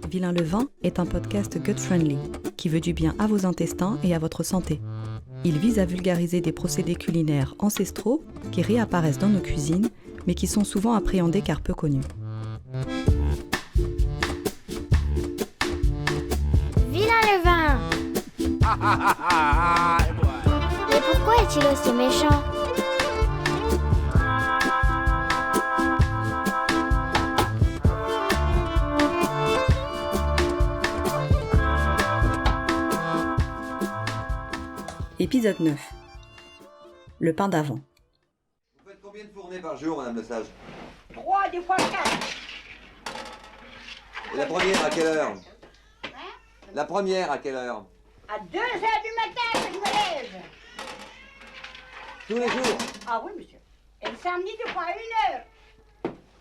Vilain le vin est un podcast gut-friendly qui veut du bien à vos intestins et à votre santé. Il vise à vulgariser des procédés culinaires ancestraux qui réapparaissent dans nos cuisines, mais qui sont souvent appréhendés car peu connus. Vilain le vin! Mais pourquoi est-il aussi méchant? Épisode 9. Le pain d'avant. Vous faites combien de fournées par jour, Madame Le Sage? 3, des fois 4. Et la première à quelle heure? La première à quelle heure? À 2 heures du matin que je me lève. Tous les jours? Ah oui, monsieur. Et le samedi, des fois à 1 heure.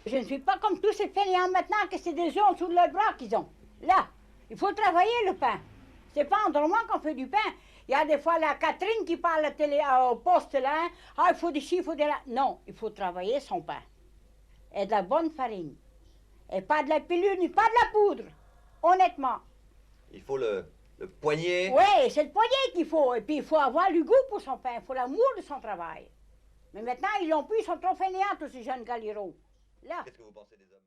Je ne suis pas comme tous ces fainéants maintenant que c'est des œufs sous le bras qu'ils ont. Là, il faut travailler le pain. C'est pas en dormant qu'on fait du pain. Il y a des fois la Catherine qui parle à la télé, au poste là. Hein. Ah, il faut des ci, il faut des là. Non, il faut travailler son pain. Et de la bonne farine. Et pas de la pilule, ni pas de la poudre. Honnêtement. Il faut le poignet. Oui, c'est le poignet qu'il faut. Et puis, il faut avoir du goût pour son pain. Il faut l'amour de son travail. Mais maintenant, ils l'ont plus. Ils sont trop fainéants, tous ces jeunes galiros. Là. Qu'est-ce que vous pensez des hommes?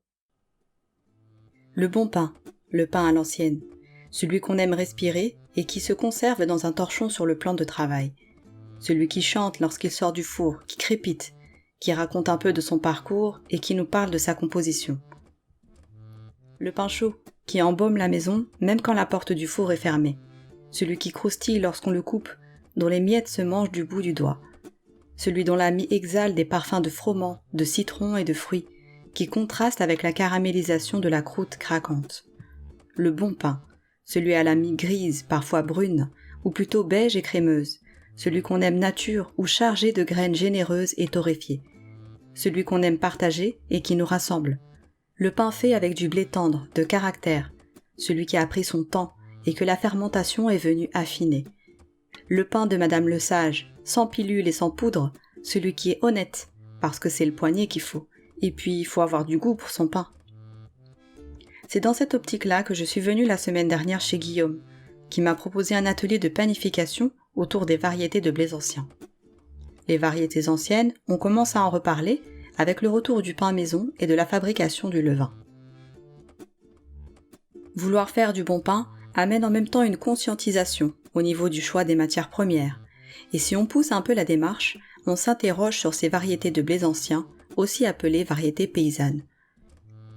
Le bon pain, le pain à l'ancienne. Celui qu'on aime respirer et qui se conserve dans un torchon sur le plan de travail. Celui qui chante lorsqu'il sort du four, qui crépite, qui raconte un peu de son parcours et qui nous parle de sa composition. Le pain chaud, qui embaume la maison même quand la porte du four est fermée. Celui qui croustille lorsqu'on le coupe, dont les miettes se mangent du bout du doigt. Celui dont la mie exhale des parfums de froment, de citron et de fruits, qui contrastent avec la caramélisation de la croûte craquante. Le bon pain, celui à la mie grise, parfois brune, ou plutôt beige et crémeuse, celui qu'on aime nature ou chargé de graines généreuses et torréfiées, celui qu'on aime partager et qui nous rassemble, le pain fait avec du blé tendre, de caractère, celui qui a pris son temps et que la fermentation est venue affiner, le pain de Madame Le Sage, sans pilule et sans poudre, celui qui est honnête, parce que c'est le poignet qu'il faut, et puis il faut avoir du goût pour son pain. C'est dans cette optique-là que je suis venue la semaine dernière chez Guillaume, qui m'a proposé un atelier de panification autour des variétés de blés anciens. Les variétés anciennes, on commence à en reparler avec le retour du pain maison et de la fabrication du levain. Vouloir faire du bon pain amène en même temps une conscientisation au niveau du choix des matières premières, et si on pousse un peu la démarche, on s'interroge sur ces variétés de blés anciens, aussi appelées variétés paysannes.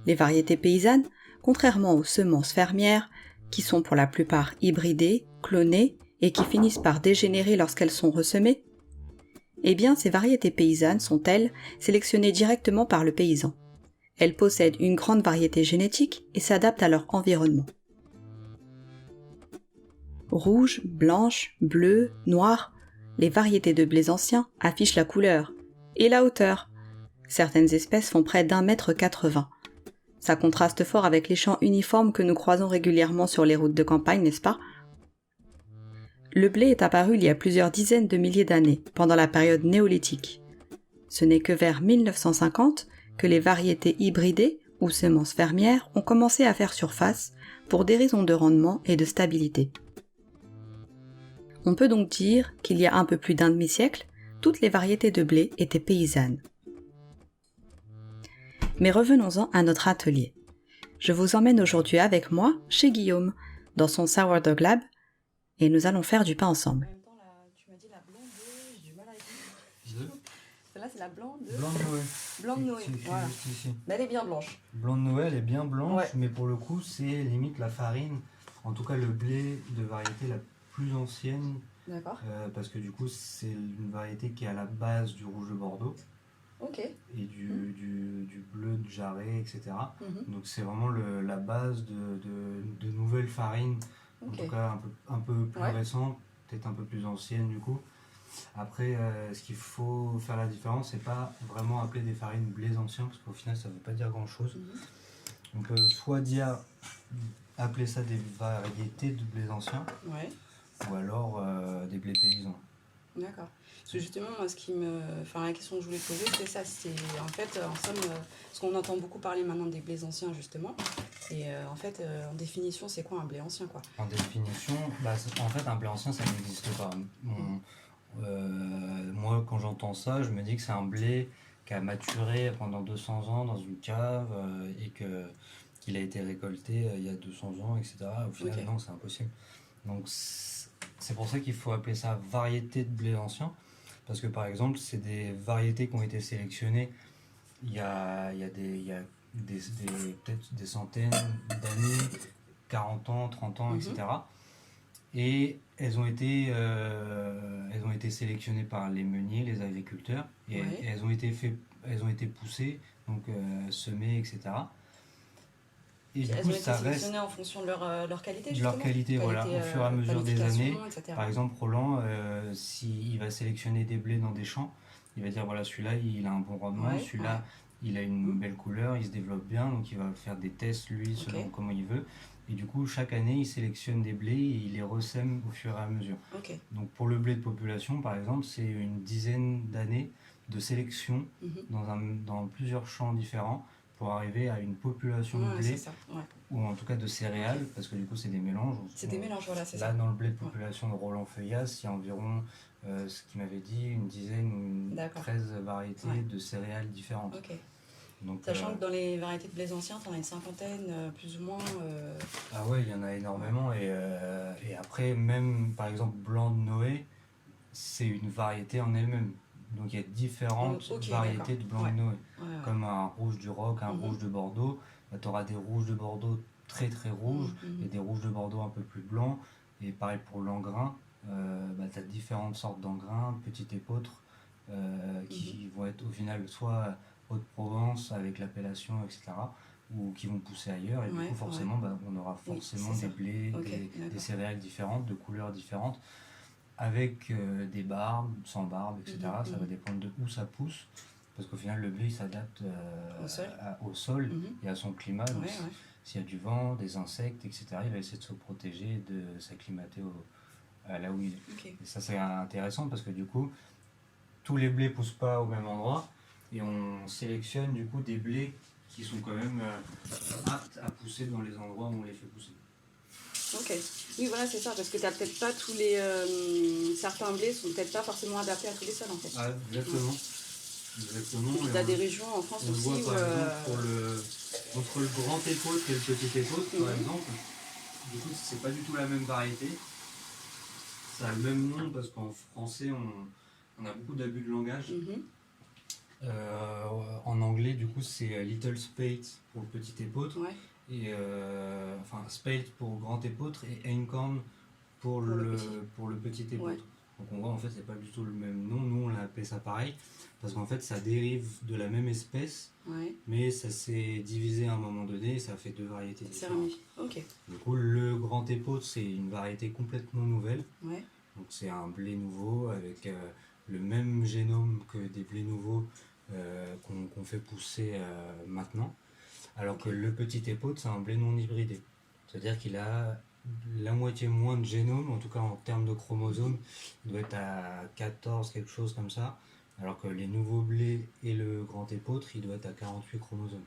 Les variétés paysannes, contrairement aux semences fermières, qui sont pour la plupart hybridées, clonées et qui finissent par dégénérer lorsqu'elles sont ressemées, eh bien ces variétés paysannes sont, elles, sélectionnées directement par le paysan. Elles possèdent une grande variété génétique et s'adaptent à leur environnement. Rouge, blanche, bleu, noir, les variétés de blés anciens affichent la couleur et la hauteur. Certaines espèces font près d'1,80 m. Ça contraste fort avec les champs uniformes que nous croisons régulièrement sur les routes de campagne, n'est-ce pas? Le blé est apparu il y a plusieurs dizaines de milliers d'années, pendant la période néolithique. Ce n'est que vers 1950 que les variétés hybridées, ou semences fermières, ont commencé à faire surface pour des raisons de rendement et de stabilité. On peut donc dire qu'il y a un peu plus d'un demi-siècle, toutes les variétés de blé étaient paysannes. Mais revenons-en à notre atelier. Je vous emmène aujourd'hui avec moi chez Guillaume, dans son Sourdough Lab, et nous allons faire du pain ensemble. En même temps, tu m'as dit la blonde de... J'ai du mal à écrire. Celle-là, c'est la blonde de... Blanc de Noël. Blanc de Noël, voilà. Ici. Mais elle est bien blanche. Blanc de Noël est bien blanche, Ouais. mais pour le coup, c'est limite la farine, en tout cas le blé de variété la plus ancienne, D'accord. parce que du coup, c'est une variété qui est à la base du rouge de Bordeaux Ok. et du bleu de Jarret, etc. Mhm. Donc c'est vraiment la base de nouvelles farines, en Ok. tout cas un peu plus Ouais. récentes, peut-être un peu plus anciennes du coup. Après, ce qu'il faut faire la différence, c'est pas vraiment appeler des farines blés anciens, parce qu'au final, ça veut pas dire grand-chose. Mhm. On peut soit appeler ça des variétés de blés anciens, Ouais. ou alors des blés paysans. D'accord. Parce que justement, moi, la question que je voulais poser, c'est ça. C'est en fait, en somme, parce qu'on entend beaucoup parler maintenant des blés anciens, justement. Et en fait, en définition, c'est quoi un blé ancien, quoi? En définition, en fait, un blé ancien, ça n'existe pas. Moi, quand j'entends ça, je me dis que c'est un blé qui a maturé pendant 200 ans dans une cave et qu'il a été récolté il y a 200 ans, etc. Au final, non, c'est impossible. Donc, c'est pour ça qu'il faut appeler ça variété de blé ancien. Parce que, par exemple, c'est des variétés qui ont été sélectionnées il y a peut-être des centaines d'années, 40 ans, 30 ans, etc. Et elles ont été sélectionnées par les meuniers, les agriculteurs, et elles ont été poussées, donc semées, etc. Et du elles coup, ont été ça sélectionnées reste en fonction de leur qualité, de justement. leur qualité, voilà, au fur et à mesure des années. etc. Par exemple, Roland, s'il va sélectionner des blés dans des champs, il va dire voilà, celui-là il a un bon rendement, celui-là il a une belle couleur, il se développe bien, donc il va faire des tests lui selon comment il veut. Et du coup, chaque année, il sélectionne des blés et il les ressème au fur et à mesure. Donc pour le blé de population, par exemple, c'est une dizaine d'années de sélection dans plusieurs champs différents pour arriver à une population de blé, ou en tout cas de céréales, parce que du coup, c'est des mélanges. C'est des mélanges, voilà, c'est ça. Là, dans le blé de population de Roland Feuillas, il y a environ, ce qu'il m'avait dit, une dizaine ou 13 variétés de céréales différentes. Donc, sachant que dans les variétés de blé anciens, tu en as une cinquantaine, plus ou moins. Ah ouais, il y en a énormément. Et après, même par exemple, blanc de Noé, c'est une variété en elle-même. Donc il y a différentes variétés de blanc de Noé. Comme un rouge du Roc, un rouge de Bordeaux. Tu auras des rouges de Bordeaux très très rouges et des rouges de Bordeaux un peu plus blancs. Et pareil pour l'engrain, tu as différentes sortes d'engrain, petit épeautre, qui vont être au final soit Haute-Provence avec l'appellation, etc., ou qui vont pousser ailleurs. Et du coup, forcément, on aura forcément des blés, des céréales différentes, de couleurs différentes, avec des barbes, sans barbe, etc. Ça va dépendre de où ça pousse, parce qu'au final, le blé il s'adapte au sol et à son climat. Donc, s'il y a du vent, des insectes, etc., il va essayer de se protéger et de s'acclimater là où il est. Et ça, c'est intéressant parce que du coup, tous les blés poussent pas au même endroit et on sélectionne du coup des blés qui sont quand même aptes à pousser dans les endroits où on les fait pousser. Ok, oui voilà c'est ça, parce que t'as peut-être pas tous les... certains blés sont peut-être pas forcément adaptés à tous les sols en fait. Ah, exactement. Exactement. Et puis t'as des régions en France aussi où... exemple, entre le grand épeautre et le petit épeautre par exemple, du coup c'est pas du tout la même variété. Ça a le même nom parce qu'en français on a beaucoup d'abus de langage. En anglais du coup c'est Little Spate pour le petit épeautre. Et spate pour grand épeautre et einkorn pour le petit épeautre. Donc on voit en fait c'est pas du tout le même nom, nous on l'a appelé ça pareil parce qu'en fait ça dérive de la même espèce mais ça s'est divisé à un moment donné et ça fait deux variétés différentes. Du coup le grand épeautre c'est une variété complètement nouvelle, donc c'est un blé nouveau avec le même génome que des blés nouveaux qu'on fait pousser maintenant. Alors que le petit épeautre, c'est un blé non hybridé. C'est-à-dire qu'il a la moitié moins de génome, en tout cas en termes de chromosomes, il doit être à 14, quelque chose comme ça. Alors que les nouveaux blés et le grand épeautre, il doit être à 48 chromosomes.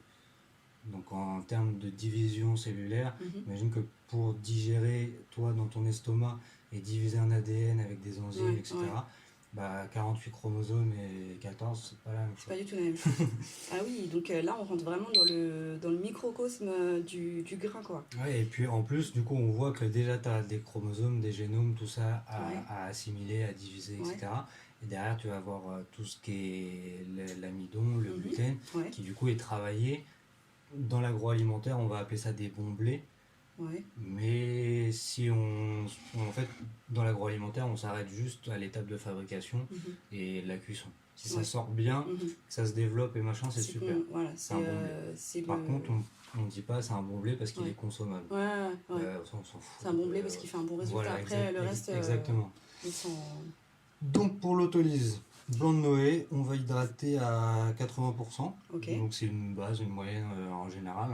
Donc en termes de division cellulaire, imagine que pour digérer, toi, dans ton estomac, et diviser un ADN avec des enzymes, etc., 48 chromosomes et 14, c'est pas la même chose. C'est pas du tout la même chose. Ah oui, donc là on rentre vraiment dans le microcosme du grain, quoi. Ouais, et puis en plus, du coup, on voit que déjà tu as des chromosomes, des génomes, tout ça à assimiler, à diviser, etc. Et derrière, tu vas avoir tout ce qui est l'amidon, le gluten, qui du coup est travaillé. Dans l'agroalimentaire, on va appeler ça des bons blés. Mais si en fait, dans l'agroalimentaire, on s'arrête juste à l'étape de fabrication et la cuisson. Si ça sort bien, ça se développe et machin, c'est super. Bon, voilà, c'est un bon blé. Par contre, on ne dit pas c'est un bon blé parce qu'il est consommable. On s'en fout. C'est un bon blé parce qu'il fait un bon résultat. Voilà, après, le reste. Exactement. Donc, pour l'autolyse, blanc de Noé, on va hydrater à 80%. Donc, c'est une base, une moyenne en général.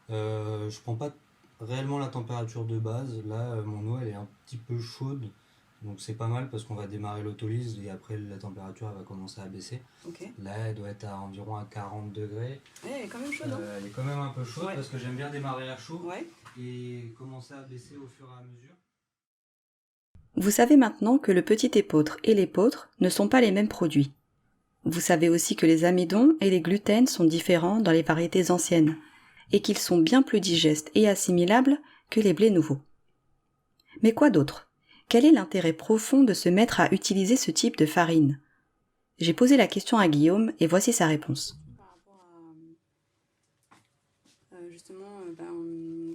Je prends pas réellement la température de base. Là, mon eau, elle est un petit peu chaude Donc c'est pas mal parce qu'on va démarrer l'autolyse et après la température elle va commencer à baisser. Ok. Là elle doit être à environ à 40 degrés. Elle est quand même chaude. Elle est quand même un peu chaude Ouais. parce que j'aime bien démarrer à chaud Ouais. et commencer à baisser au fur et à mesure. Vous savez maintenant que le petit épeautre et l'épeautre ne sont pas les mêmes produits. Vous savez aussi que les amidons et les gluten sont différents dans les variétés anciennes et qu'ils sont bien plus digestes et assimilables que les blés nouveaux. Mais quoi d'autre ? Quel est l'intérêt profond de se mettre à utiliser ce type de farine ? J'ai posé la question à Guillaume et voici sa réponse. Par rapport à justement,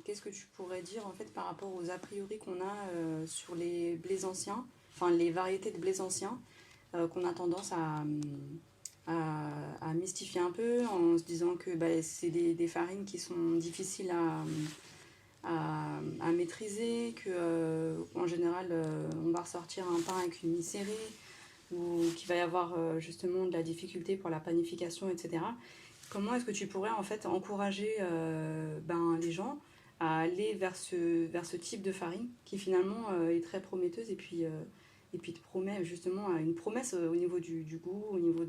qu'est-ce que tu pourrais dire en fait par rapport aux a priori qu'on a sur les blés anciens, enfin les variétés de blés anciens, qu'on a tendance à mystifier un peu en se disant que c'est des farines qui sont difficiles à maîtriser, qu'en général on va ressortir un pain avec une mi-série ou qu'il va y avoir justement de la difficulté pour la panification, etc. Comment est-ce que tu pourrais en fait encourager les gens à aller vers ce type de farine qui finalement est très prometteuse et puis te promet justement une promesse au niveau du goût, au niveau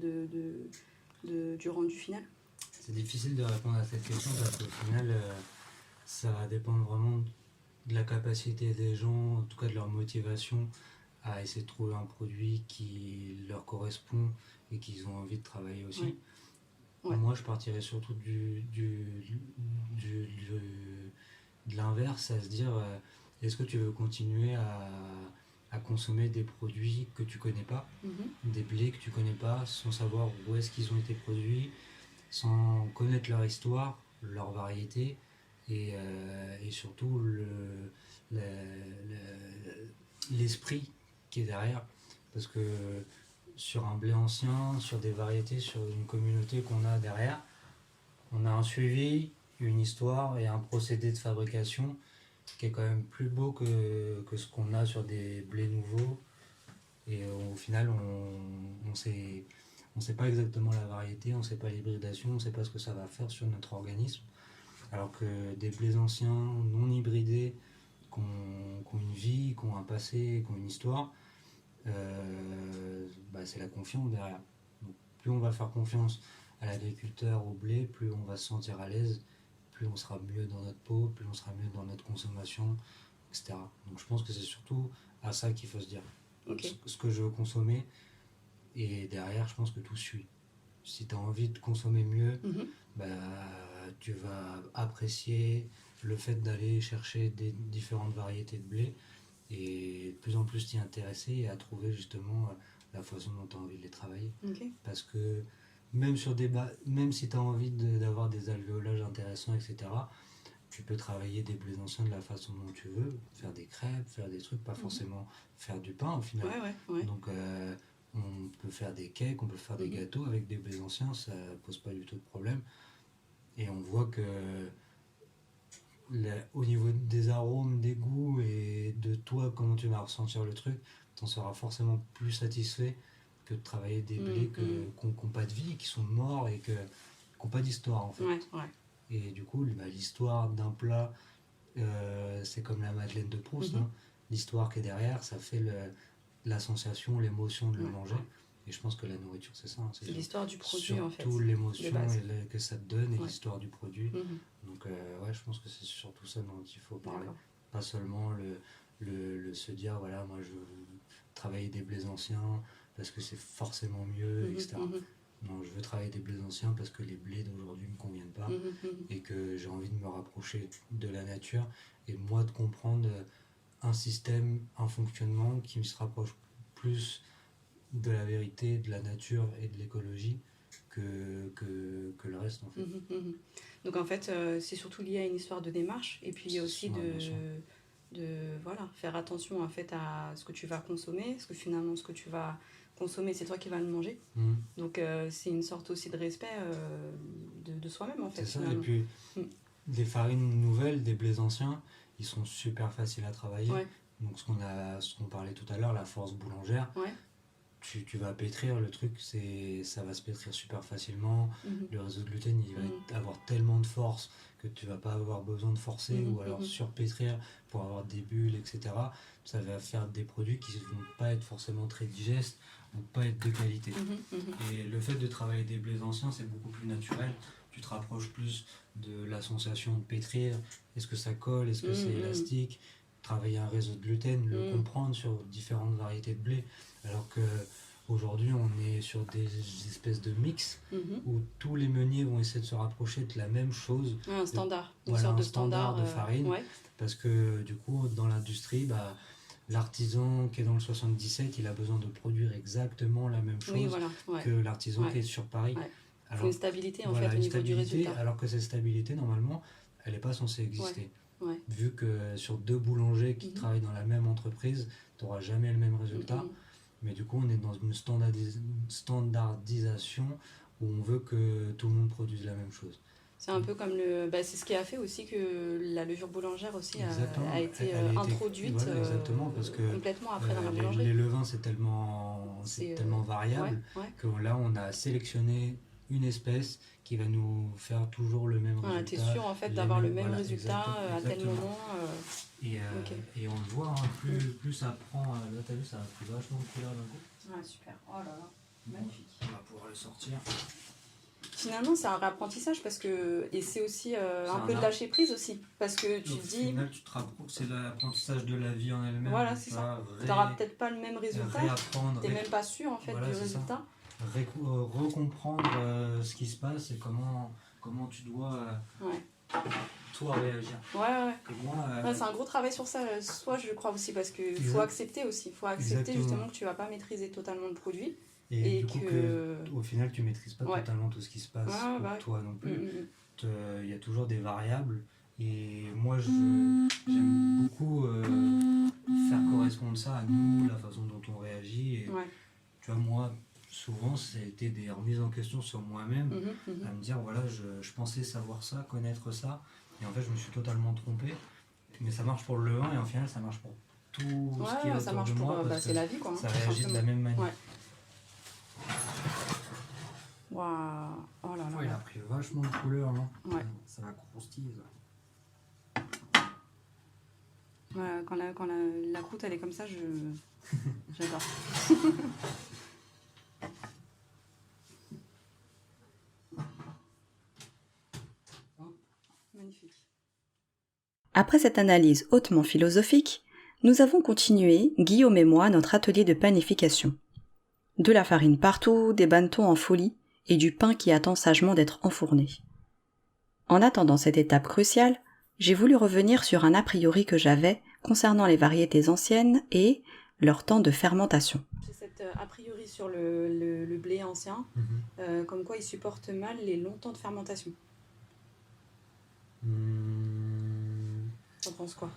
du rendu final? C'est difficile de répondre à cette question parce qu'au final ça va dépendre vraiment de la capacité des gens, en tout cas de leur motivation à essayer de trouver un produit qui leur correspond et qu'ils ont envie de travailler aussi. Ouais. Ouais. Moi je partirais surtout de l'inverse, à se dire est-ce que tu veux continuer à consommer des produits que tu connais pas, des blés que tu connais pas, sans savoir où est-ce qu'ils ont été produits, sans connaître leur histoire, leur variété et surtout l'esprit qui est derrière. Parce que sur un blé ancien, sur des variétés, sur une communauté qu'on a derrière, on a un suivi, une histoire et un procédé de fabrication qui est quand même plus beau que ce qu'on a sur des blés nouveaux. Et au final, on sait pas exactement la variété, on sait pas l'hybridation, on sait pas ce que ça va faire sur notre organisme. Alors que des blés anciens, non hybridés, qui ont une vie, qui ont un passé, qui ont une histoire, c'est la confiance derrière. Donc, plus on va faire confiance à l'agriculteur, au blé, plus on va se sentir à l'aise, plus on sera mieux dans notre peau, plus on sera mieux dans notre consommation, etc. Donc je pense que c'est surtout à ça qu'il faut se dire. Okay. Ce que je veux consommer, et derrière je pense que tout suit. Si tu as envie de consommer mieux, tu vas apprécier le fait d'aller chercher des différentes variétés de blé et de plus en plus t'y intéresser et à trouver justement la façon dont tu as envie de les travailler. Okay. Parce que même si tu as envie d'avoir des alvéolages intéressants, etc., tu peux travailler des blés anciens de la façon dont tu veux, faire des crêpes, faire des trucs, pas forcément faire du pain au final. Ouais. Donc on peut faire des cakes, on peut faire des gâteaux avec des blés anciens, ça pose pas du tout de problème. Et on voit que au niveau des arômes, des goûts et de toi, comment tu vas ressentir le truc, tu en seras forcément plus satisfait que de travailler des blés qui n'ont pas de vie, qui sont morts et qui n'ont pas d'histoire en fait. Ouais. Et du coup, l'histoire d'un plat, c'est comme la Madeleine de Proust. L'histoire qui est derrière, ça fait la sensation, l'émotion de le manger. Et je pense que la nourriture, c'est ça. C'est l'histoire du produit en fait. Surtout l'émotion que ça te donne et l'histoire du produit. Donc je pense que c'est surtout ça dont il faut parler. D'accord. Pas seulement le se dire, voilà, moi je veux travailler des blés anciens parce que c'est forcément mieux, etc. Non, je veux travailler des blés anciens parce que les blés d'aujourd'hui ne me conviennent pas et que j'ai envie de me rapprocher de la nature et moi de comprendre un système, un fonctionnement qui me se rapproche plus de la vérité, de la nature et de l'écologie que le reste en fait. Donc en fait c'est surtout lié à une histoire de démarche et puis aussi de faire attention en fait à ce que tu vas consommer, parce que finalement ce que tu vas consommer c'est toi qui vas le manger. Donc c'est une sorte aussi de respect de soi-même en fait. C'est ça, finalement. Et puis des farines nouvelles, des blés anciens, ils sont super faciles à travailler. Donc ce qu'on parlait tout à l'heure, la force boulangère, tu vas pétrir, le truc, ça va se pétrir super facilement. Le réseau de gluten, il va avoir tellement de force que tu vas pas avoir besoin de forcer ou alors surpétrir pour avoir des bulles, etc. Ça va faire des produits qui vont pas être forcément très digestes, vont pas être de qualité. Et le fait de travailler des blés anciens, c'est beaucoup plus naturel. Tu te rapproches plus de la sensation de pétrir. Est-ce que ça colle? Est-ce que c'est élastique? Travailler un réseau de gluten, le comprendre sur différentes variétés de blé. Alors que aujourd'hui, on est sur des espèces de mix où tous les meuniers vont essayer de se rapprocher de la même chose. Un standard, une sorte de standard de farine. Ouais. Parce que du coup, dans l'industrie, l'artisan qui est dans le 77, il a besoin de produire exactement la même chose que l'artisan qui est sur Paris. Ouais. Alors, il faut une stabilité en fait au niveau du résultat. Alors que cette stabilité, normalement, elle n'est pas censée exister. Vu que sur 2 boulangers qui travaillent dans la même entreprise, tu n'auras jamais le même résultat. Mais du coup, on est dans une standardisation où on veut que tout le monde produise la même chose. C'est un peu comme c'est ce qui a fait aussi que la levure boulangère aussi a été introduite exactement, parce que complètement après dans la boulangerie. Les levains, c'est tellement variable que là, on a sélectionné une espèce qui va nous faire toujours le même résultat. Tu es sûr en fait d'avoir le même résultat à tel moment. Et on le voit, plus ça prend, là t'as vu, ça a pris vachement de couleur d'un coup. Ouais, super, oh là là, magnifique. On va pouvoir le sortir. Finalement, c'est un réapprentissage parce que, et c'est aussi un peu de lâcher prise aussi, parce que tu te dis... Au final, tu te rapproches, c'est l'apprentissage de la vie en elle-même. Voilà, c'est ça. Tu n'auras peut-être pas le même résultat, tu n'es même pas sûr en fait du résultat. Recomprendre ce qui se passe et comment tu dois toi réagir. C'est un gros travail sur ça, soit je crois aussi, parce qu'il faut accepter aussi, il faut accepter justement que tu ne vas pas maîtriser totalement le produit. Et du coup, au final, tu ne maîtrises pas totalement tout ce qui se passe pour toi non plus. Il y a toujours des variables. Et moi, j'aime beaucoup faire correspondre ça à nous, la façon dont on réagit. Et, tu vois, moi, souvent, c'était des remises en question sur moi-même, à me dire, voilà, je pensais savoir ça, connaître ça. Et en fait, je me suis totalement trompé. Mais ça marche pour le levain et en final, ça marche pour tout ce qui est autour de moi. Parce c'est la vie, quoi. Ça réagit de la même manière. Waouh, oh là là. Il a pris vachement de couleur, non? Ça va croustiller. Quand la croûte elle est comme ça, j'adore. Magnifique. Après cette analyse hautement philosophique, nous avons continué, Guillaume et moi, notre atelier de panification. De la farine partout, des bannetons en folie, et du pain qui attend sagement d'être enfourné. En attendant cette étape cruciale, j'ai voulu revenir sur un a priori que j'avais concernant les variétés anciennes et leur temps de fermentation. J'ai cet a priori sur le blé ancien, comme quoi il supporte mal les longs temps de fermentation. T'en penses quoi?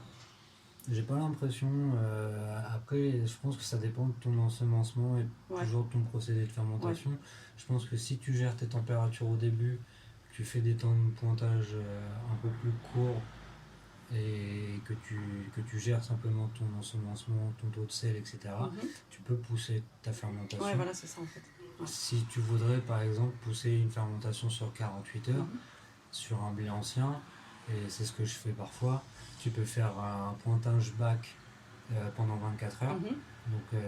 J'ai pas l'impression. Après, je pense que ça dépend de ton ensemencement et toujours de ton procédé de fermentation. Je pense que si tu gères tes températures au début, tu fais des temps de pointage un peu plus courts et que tu gères simplement ton ensemencement, ton taux de sel, etc., tu peux pousser ta fermentation. Ouais, voilà, c'est ça en fait. Si tu voudrais par exemple pousser une fermentation sur 48 heures sur un blé ancien, et c'est ce que je fais parfois, tu peux faire un pointage bac pendant 24 heures. Donc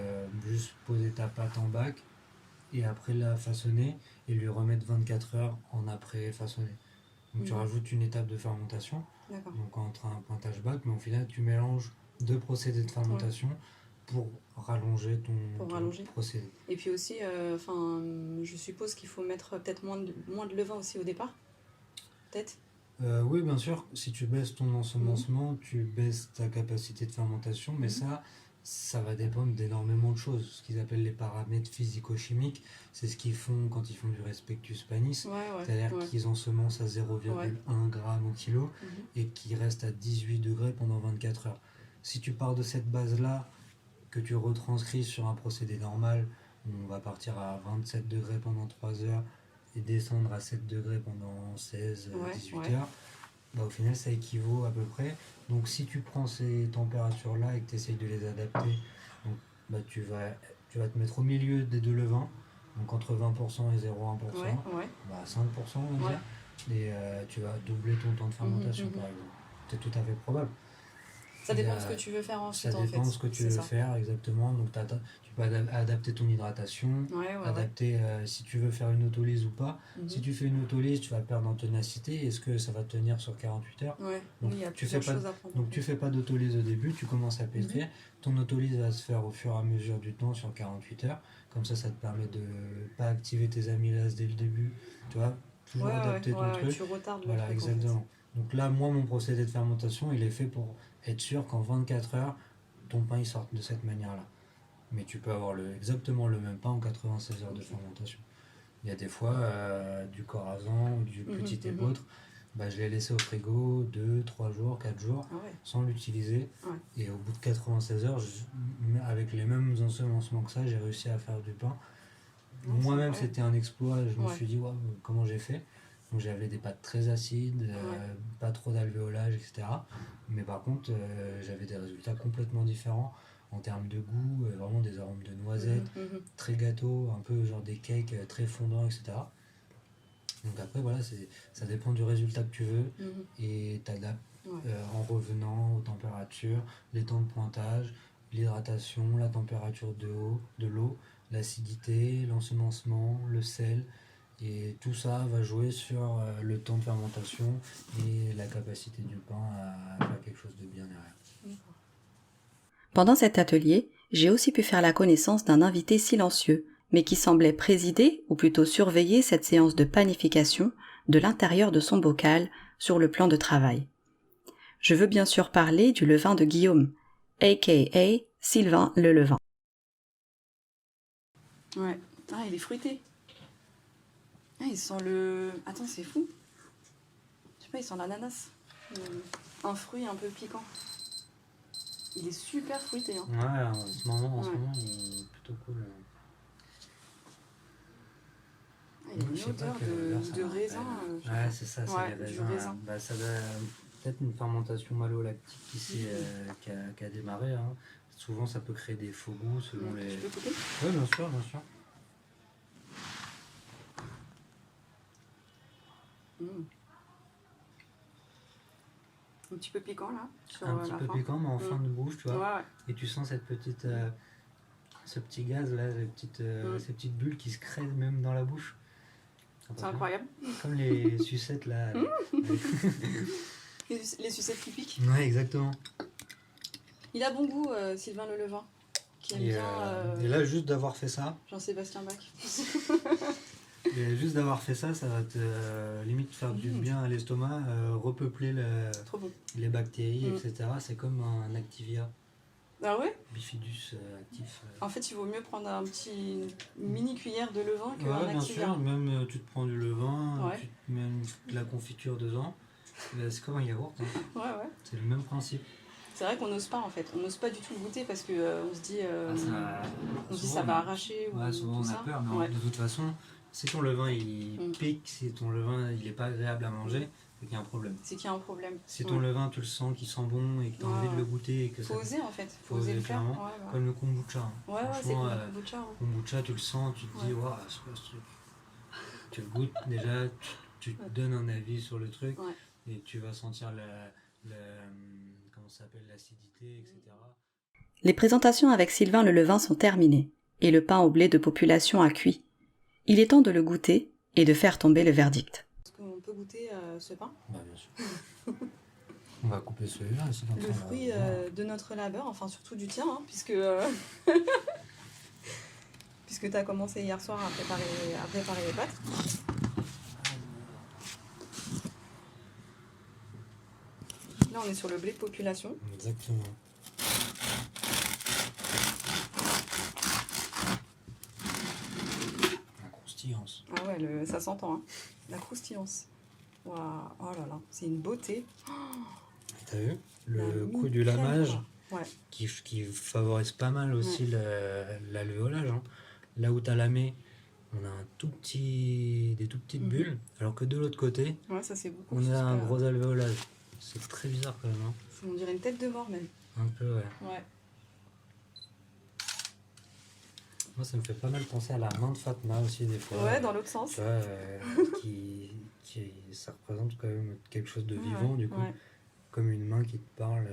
juste poser ta pâte en bac et après la façonner et lui remettre 24 heures en après façonner. Donc tu rajoutes une étape de fermentation, donc entre un pointage bac, mais au final tu mélanges 2 procédés de fermentation pour rallonger ton procédé. Et puis aussi, je suppose qu'il faut mettre peut-être moins de levain aussi au départ, peut-être. Oui, bien sûr, si tu baisses ton ensemencement, tu baisses ta capacité de fermentation, mais ça va dépendre d'énormément de choses. Ce qu'ils appellent les paramètres physico-chimiques, c'est ce qu'ils font quand ils font du Respectus Panis, c'est-à-dire qu'ils ensemencent à 0,1 g au kilo et qu'ils restent à 18 degrés pendant 24 heures. Si tu pars de cette base-là, que tu retranscris sur un procédé normal, on va partir à 27 degrés pendant 3 heures, et descendre à 7 degrés pendant 16-18 heures, au final ça équivaut à peu près. Donc si tu prends ces températures là et que tu essayes de les adapter, donc, tu tu vas te mettre au milieu des deux levains, donc entre 20% et 0,1%, Ouais. bah 5% on va dire, et tu vas doubler ton temps de fermentation par exemple. C'est tout à fait probable. Ça dépend de ce que tu veux faire ensuite. Ça dépend de ce que tu veux faire, exactement. Donc tu peux adapter ton hydratation, adapter si tu veux faire une autolyse ou pas. Si tu fais une autolyse, tu vas perdre en ténacité. Est-ce que ça va tenir sur 48 heures? Donc, il y a plusieurs choses à prendre. Donc tu fais pas d'autolyse au début, tu commences à pétrir. Ton autolyse va se faire au fur et à mesure du temps sur 48 heures. Comme ça te permet de pas activer tes amylases dès le début. Tu vois, toujours adapter ton truc. Tu retardes le voilà, truc, exactement. En fait. Donc là, moi, mon procédé de fermentation, il est fait pour être sûr qu'en 24 heures, ton pain il sorte de cette manière-là. Mais tu peux avoir exactement le même pain en 96 heures de fermentation. Il y a des fois, du Corazon ou du petit épeautre, bah, je l'ai laissé au frigo 2, 3 jours, 4 jours, sans l'utiliser. Et au bout de 96 heures, avec les mêmes ensemencements que ça, j'ai réussi à faire du pain. Moi-même, c'était un exploit. Je me suis dit, wow, comment j'ai fait? Donc j'avais des pâtes très acides, pas trop d'alvéolage, etc. Mais par contre, j'avais des résultats complètement différents en termes de goût, vraiment des arômes de noisettes, très gâteau, un peu genre des cakes très fondants, etc. Donc après, voilà, ça dépend du résultat que tu veux et t'adaptes en revenant aux températures, les temps de pointage, l'hydratation, la température de l'eau, l'acidité, l'ensemencement, le sel. Et tout ça va jouer sur le temps de fermentation et la capacité du pain à faire quelque chose de bien derrière. Pendant cet atelier, j'ai aussi pu faire la connaissance d'un invité silencieux, mais qui semblait présider, ou plutôt surveiller cette séance de panification de l'intérieur de son bocal sur le plan de travail. Je veux bien sûr parler du levain de Guillaume, a.k.a. Sylvain le Levain. Ouais, il est fruité. Il sent le... Attends, c'est fou. Je sais pas, il sent l'ananas. Un fruit un peu piquant. Il est super fruité. Hein. Ouais, en ce moment, il est plutôt cool. Il y a une odeur de raisin. Ouais, c'est ça, c'est les raisins. Raisin. Bah, ça doit peut-être une fermentation malolactique qui a démarré. Hein. Souvent, ça peut créer des faux goûts selon les... Tu peux goûter? Oui, bien sûr, bien sûr. Un petit peu piquant là. Un petit peu piquant, mais en fin de bouche, tu vois. Et tu sens cette petite, ce petit gaz là, ces petites bulles qui se créent même dans la bouche. C'est incroyable. Comme les sucettes là. Les sucettes qui piquent. Ouais, exactement. Il a bon goût, Sylvain le Levain. Qui aime bien. Et là, juste d'avoir fait ça. Jean-Sébastien Bach. Et juste d'avoir fait ça, ça va te limite faire du bien à l'estomac, repeupler les bactéries, etc. C'est comme un Activia. Ah ouais? Bifidus actif. En fait, il vaut mieux prendre une mini cuillère de levain qu'un Activia. Bien sûr, même tu te prends du levain, tu te mets de la confiture dedans. C'est comme un yaourt. Hein. Ouais. C'est le même principe. C'est vrai qu'on n'ose pas en fait. On n'ose pas du tout le goûter parce qu'on se dit, ça va arracher. Souvent on a peur, mais de toute façon, si ton levain il pique, si ton levain il est pas agréable à manger, c'est qu'il y a un problème. Si ton levain tu le sens qu'il sent bon et que tu as envie de le goûter et que faut oser en fait, faut oser le faire. Comme le kombucha. Hein. C'est comme le kombucha. Kombucha, tu le sens, tu te dis waouh, c'est quoi ce truc. Tu le goûtes déjà, tu te donnes un avis sur le truc et tu vas sentir comment ça s'appelle, l'acidité, etc. Les présentations avec Sylvain le Levain sont terminées et le pain au blé de population a cuit. Il est temps de le goûter et de faire tomber le verdict. Est-ce qu'on peut goûter ce pain? Bah bien sûr. On va couper celui-là. Le fruit de notre labeur, enfin surtout du tien, hein, puisque tu as commencé hier soir à préparer les pâtes. Là on est sur le blé de population. Exactement. Ah ouais, ça s'entend, hein. La croustillance. Waouh, oh là là, c'est une beauté. T'as vu le coup du lamage qui favorise pas mal aussi l'alvéolage. Hein. Là où t'as lamé, on a des tout petites bulles, alors que de l'autre côté, ça, c'est beaucoup on a un gros alvéolage. C'est très bizarre quand même. Hein. On dirait une tête de mort même. Un peu, ouais. Moi, ça me fait pas mal penser à la main de Fatma aussi, des fois. Ouais, dans l'autre sens. Tu vois, ça représente quand même quelque chose de vivant, du coup. Ouais. Comme une main qui te parle,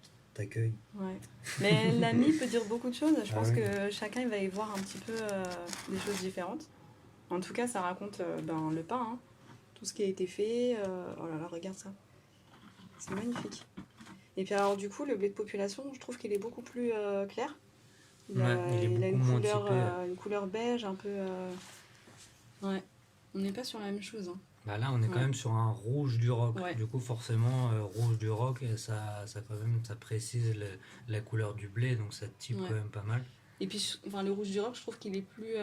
qui t'accueille. Ouais. Mais l'ami peut dire beaucoup de choses. Je pense oui. que chacun il va y voir un petit peu des choses différentes. En tout cas, ça raconte le pain, hein. Tout ce qui a été fait. Oh là là, regarde ça. C'est magnifique. Et puis alors du coup, le blé de population, je trouve qu'il est beaucoup plus clair. Il a une couleur beige, un peu... Ouais, on n'est pas sur la même chose. Hein. Bah là, on est quand même sur un rouge du roc. Ouais. Du coup, forcément, rouge du roc, ça précise la couleur du blé, donc ça type quand même pas mal. Et puis, le rouge du roc, je trouve qu'il est plus...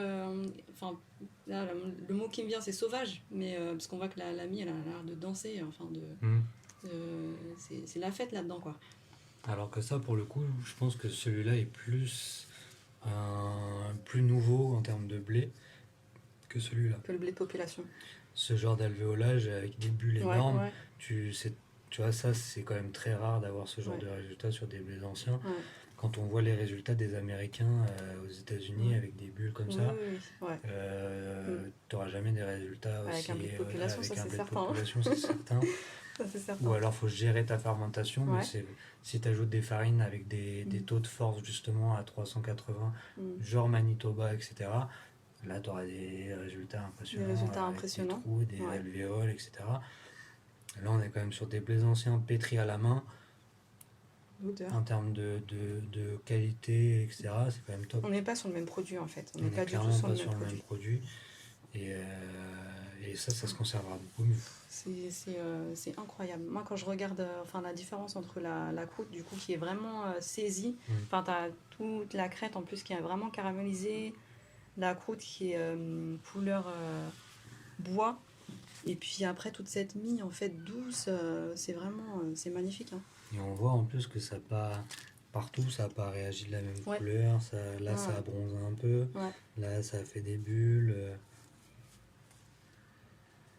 là, le mot qui me vient, c'est sauvage. Mais, parce qu'on voit que l'amie, elle a l'air de danser. C'est la fête là-dedans, quoi. Alors que ça, pour le coup, je pense que celui-là est plus nouveau en termes de blé que celui-là. Que le blé de population. Ce genre d'alvéolage avec des bulles énormes, ouais. Tu vois, ça, c'est quand même très rare d'avoir ce genre de résultats sur des blés anciens. Ouais. Quand on voit les résultats des Américains aux États-Unis avec des bulles comme ça, tu n'auras jamais des résultats aussi. Avec un blé de population, avec ça, un c'est blé de certain. population, c'est certain. Ça, c'est certain. Ou alors, il faut gérer ta fermentation. Ouais. Mais si tu ajoutes des farines avec des taux de force, justement, à 380, genre Manitoba, etc., là, tu auras des résultats impressionnants. Des résultats impressionnants. Des trous, des alvéoles, etc. Là, on est quand même sur des blés anciens pétris à la main. L'odeur. En termes de qualité, etc., c'est quand même top. On n'est pas sur le même produit, en fait. On n'est n'est pas du tout clairement sur pas le même produit. Et ça se conservera beaucoup mieux. C'est incroyable. Moi, quand je regarde la différence entre la croûte, du coup, qui est vraiment saisie, tu as toute la crête, en plus, qui est vraiment caramélisée, la croûte qui est couleur bois, et puis après, toute cette mie, en fait, douce, c'est vraiment... c'est magnifique, hein. Et on voit en plus que ça n'a pas... Partout, ça n'a pas réagi de la même couleur. Ça a bronzé un peu. Ouais. Là, ça a fait des bulles.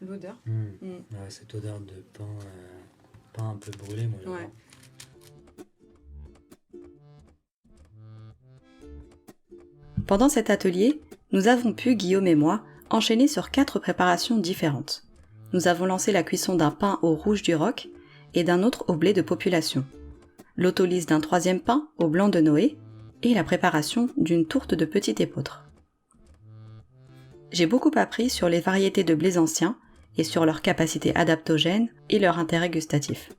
L'odeur. Ouais, cette odeur de pain un peu brûlé, moi, j'adore. Ouais. Pendant cet atelier, nous avons pu, Guillaume et moi, enchaîner sur 4 préparations différentes. Nous avons lancé la cuisson d'un pain au rouge du roc et d'un autre au blé de population, l'autolyse d'un 3e pain au blanc de Noé et la préparation d'une tourte de petit épeautre. J'ai beaucoup appris sur les variétés de blés anciens et sur leur capacité adaptogène et leur intérêt gustatif.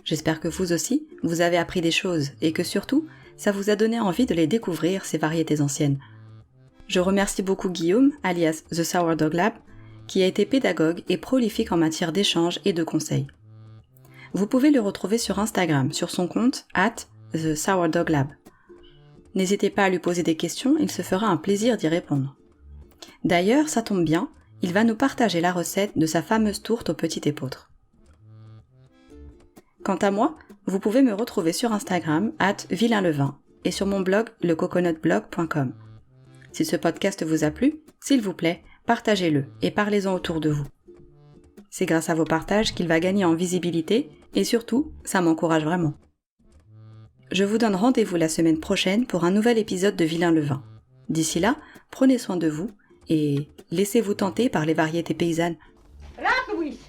J'espère que vous aussi, vous avez appris des choses et que surtout, ça vous a donné envie de les découvrir, ces variétés anciennes. Je remercie beaucoup Guillaume, alias The Sourdough Lab, qui a été pédagogue et prolifique en matière d'échange et de conseils. Vous pouvez le retrouver sur Instagram, sur son compte @TheSourdoughLab. N'hésitez pas à lui poser des questions, il se fera un plaisir d'y répondre. D'ailleurs, ça tombe bien, il va nous partager la recette de sa fameuse tourte au petit épeautre. Quant à moi, vous pouvez me retrouver sur Instagram @vilainlevin et sur mon blog lecoconutblog.com. Si ce podcast vous a plu, s'il vous plaît, partagez-le et parlez-en autour de vous. C'est grâce à vos partages qu'il va gagner en visibilité et surtout, ça m'encourage vraiment. Je vous donne rendez-vous la semaine prochaine pour un nouvel épisode de Vilain le Vin. D'ici là, prenez soin de vous et laissez-vous tenter par les variétés paysannes. Rentre, Louise.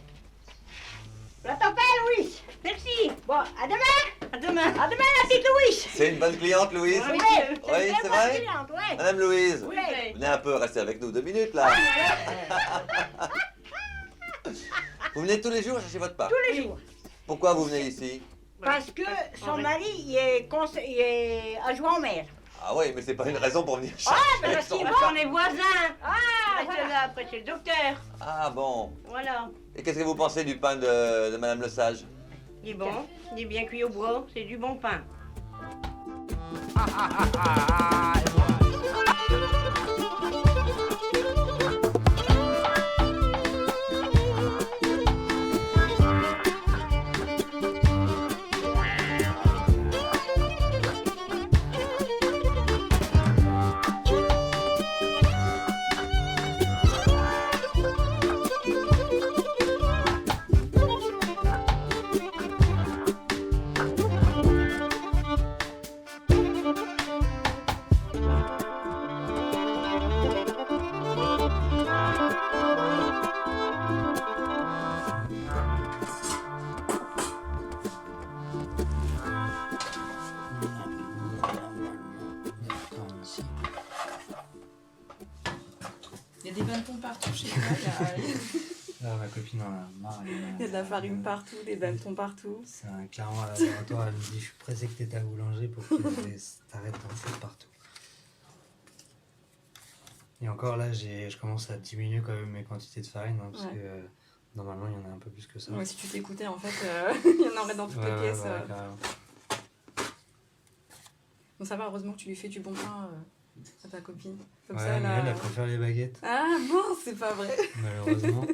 Je t'appelle, Louise. Merci. Bon, à demain. À demain. À demain, la petite Louise. C'est une bonne cliente, Louise? Oui, c'est vrai? Cliente, ouais. Madame Louise, Oui. venez un peu rester avec nous 2 minutes, là. Vous venez tous les jours chercher votre pain? Tous les jours. Pourquoi vous venez ici? Parce que son mari, il est adjoint au maire. Ah oui, mais c'est pas une raison pour venir chercher. Ah, mais parce qu'il est On est voisins. Ah, Reste là, après chez le docteur. Ah bon. Voilà. Et qu'est-ce que vous pensez du pain de Madame Le Sage? Il est bon, il est bien cuit au bois, c'est du bon pain. chez moi, Ah, ma copine en a marre. il y a de la farine partout, des bâtons partout. C'est clairement à laboratoire, elle me dit je suis pressée que t'aies ta boulanger pour que t'arrêtes d'en foutre partout. Et encore là, je commence à diminuer quand même mes quantités de farine, parce que normalement il y en a un peu plus que ça. Ouais, si tu t'écoutais, en fait, il y en aurait dans toutes les pièces. Carrément. Bon, ça va, heureusement que tu lui fais du bon pain à ta copine. Comme Ouais, ça, mais elle préfère les baguettes, Ah bon, c'est pas vrai. malheureusement.